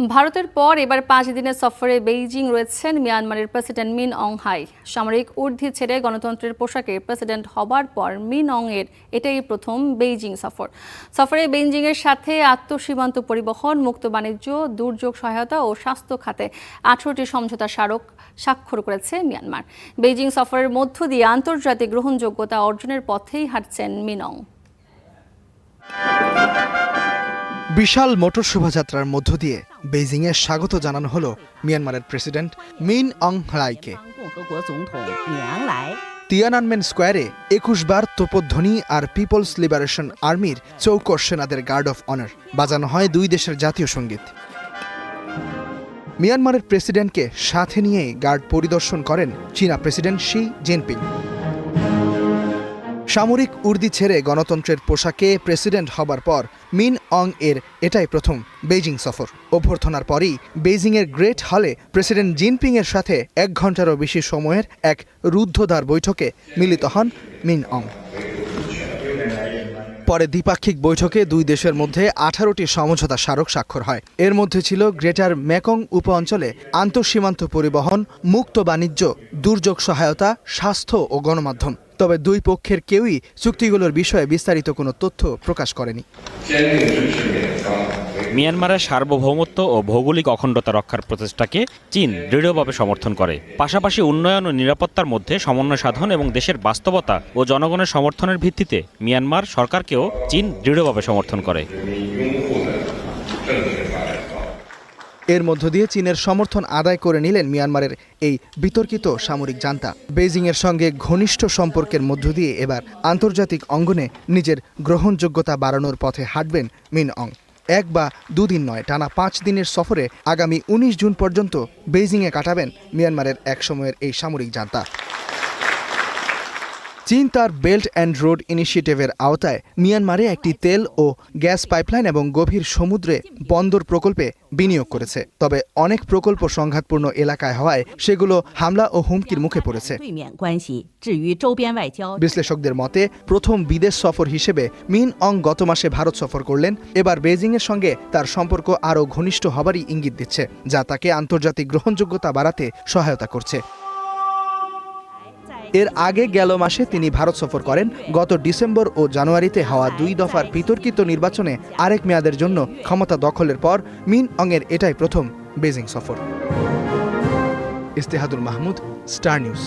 ভারতের পর এবার 5 দিনের সফরে বেইজিং রয়েছেন মিয়ানমারের প্রেসিডেন্ট মিন অং হাই। সামরিক ঊর্ধ্বে ছেড়ে গণতন্ত্রের পোশাকে প্রেসিডেন্ট হবার পর মিন অং এর এটাই প্রথম বেইজিং সফরে বেইজিংয়ের সাথে আন্তঃসীমান্ত পরিবহন, মুক্ত বাণিজ্য, দুর্যোগ সহায়তা ও স্বাস্থ্য খাতে 18টি সমঝোতা স্মারক স্বাক্ষর করেছে মিয়ানমার। বেইজিং সফরের মধ্য দিয়ে আন্তর্জাতিক গ্রহণযোগ্যতা অর্জনের পথেই হাঁটছেন মিন অং। বিশাল মোটর শোভাযাত্রার মধ্য দিয়ে বেইজিংয়ে স্বাগত জানানো হলো মিয়ানমারের প্রেসিডেন্ট মিন অং হ্লাইকে। তিয়ানানমেন স্কোয়ারে 21 বার তোপধ্বনি আর পিপলস লিবারেশন আর্মির চৌকস সেনাদের গার্ড অফ অনার বাজানো হয় দুই দেশের জাতীয় সঙ্গীত। মিয়ানমারের প্রেসিডেন্টকে সাথে নিয়ে গার্ড পরিদর্শন করেন চীনা প্রেসিডেন্ট শি জিনপিং। সামরিক উর্দি ছেড়ে গণতন্ত্রের পোশাকে প্রেসিডেন্ট হবার পর মিন অং এর এটাই প্রথম বেইজিং সফর। অভ্যর্থনার পরই বেইজিংয়ের গ্রেট হলে প্রেসিডেন্ট জিনপিং এর সাথে 1 ঘণ্টারও বেশি সময়ের এক রুদ্ধদ্বার বৈঠকে মিলিত হন মিন অং। পরে দ্বিপাক্ষিক বৈঠকে দুই দেশের মধ্যে 18টি সমঝোতা স্মারক স্বাক্ষর হয়। এর মধ্যে ছিল গ্রেটার মেকং উপ অঞ্চলে আন্তঃসীমান্ত পরিবহন, মুক্ত বাণিজ্য, দুর্যোগ সহায়তা, স্বাস্থ্য ও গণমাধ্যম। তবে দুই পক্ষের কেউই চুক্তিগুলোর বিষয়ে বিস্তারিত কোনো তথ্য প্রকাশ করেনি। মিয়ানমারের সার্বভৌমত্ব ও ভৌগোলিক অখণ্ডতা রক্ষার প্রচেষ্টাকে চীন দৃঢ়ভাবে সমর্থন করে। পাশাপাশি উন্নয়ন ও নিরাপত্তার মধ্যে সমন্বয় সাধন এবং দেশের বাস্তবতা ও জনগণের সমর্থনের ভিত্তিতে মিয়ানমার সরকারকেও চীন দৃঢ়ভাবে সমর্থন করে। এর মধ্য দিয়ে চীনের সমর্থন আদায় করে নিলেন মিয়ানমারের এই বিতর্কিত সামরিক জান্তা। বেইজিংয়ের সঙ্গে ঘনিষ্ঠ সম্পর্কের মধ্য দিয়ে এবার আন্তর্জাতিক অঙ্গনে নিজের গ্রহণযোগ্যতা বাড়ানোর পথে হাঁটবেন মিন অং। 1 বা 2 দিন নয়, টানা 5 দিনের সফরে আগামী 19 জুন পর্যন্ত বেইজিংয়ে কাটাবেন মিয়ানমারের এক সময়ের এই সামরিক জান্তা। চীন তার বেল্ট অ্যান্ড রোড ইনিশিয়েটিভের আওতায় মিয়ানমারে একটি তেল ও গ্যাস পাইপলাইন এবং গভীর সমুদ্রে বন্দর প্রকল্পে বিনিয়োগ করেছে। তবে অনেক প্রকল্প সংঘাতপূর্ণ এলাকায় হওয়ায় সেগুলো হামলা ও হুমকির মুখে পড়েছে। বিশ্লেষকদের মতে প্রথম বিদেশ সফর হিসেবে মিন অং গত মাসে ভারত সফর করলেন। এবার বেইজিংয়ের সঙ্গে তার সম্পর্ক আরও ঘনিষ্ঠ হবারই ইঙ্গিত দিচ্ছে, যা তাকে আন্তর্জাতিক গ্রহণযোগ্যতা বাড়াতে সহায়তা করছে। এর আগে গেল মাসে তিনি ভারত সফর করেন। গত ডিসেম্বর ও জানুয়ারিতে হওয়া 2 দফার বিতর্কিত নির্বাচনে আরেক মেয়াদের জন্য ক্ষমতা দখলের পর মিন অং এর এটাই প্রথম বেইজিং সফর। ইস্তেহাদুল মাহমুদ, স্টার নিউজ।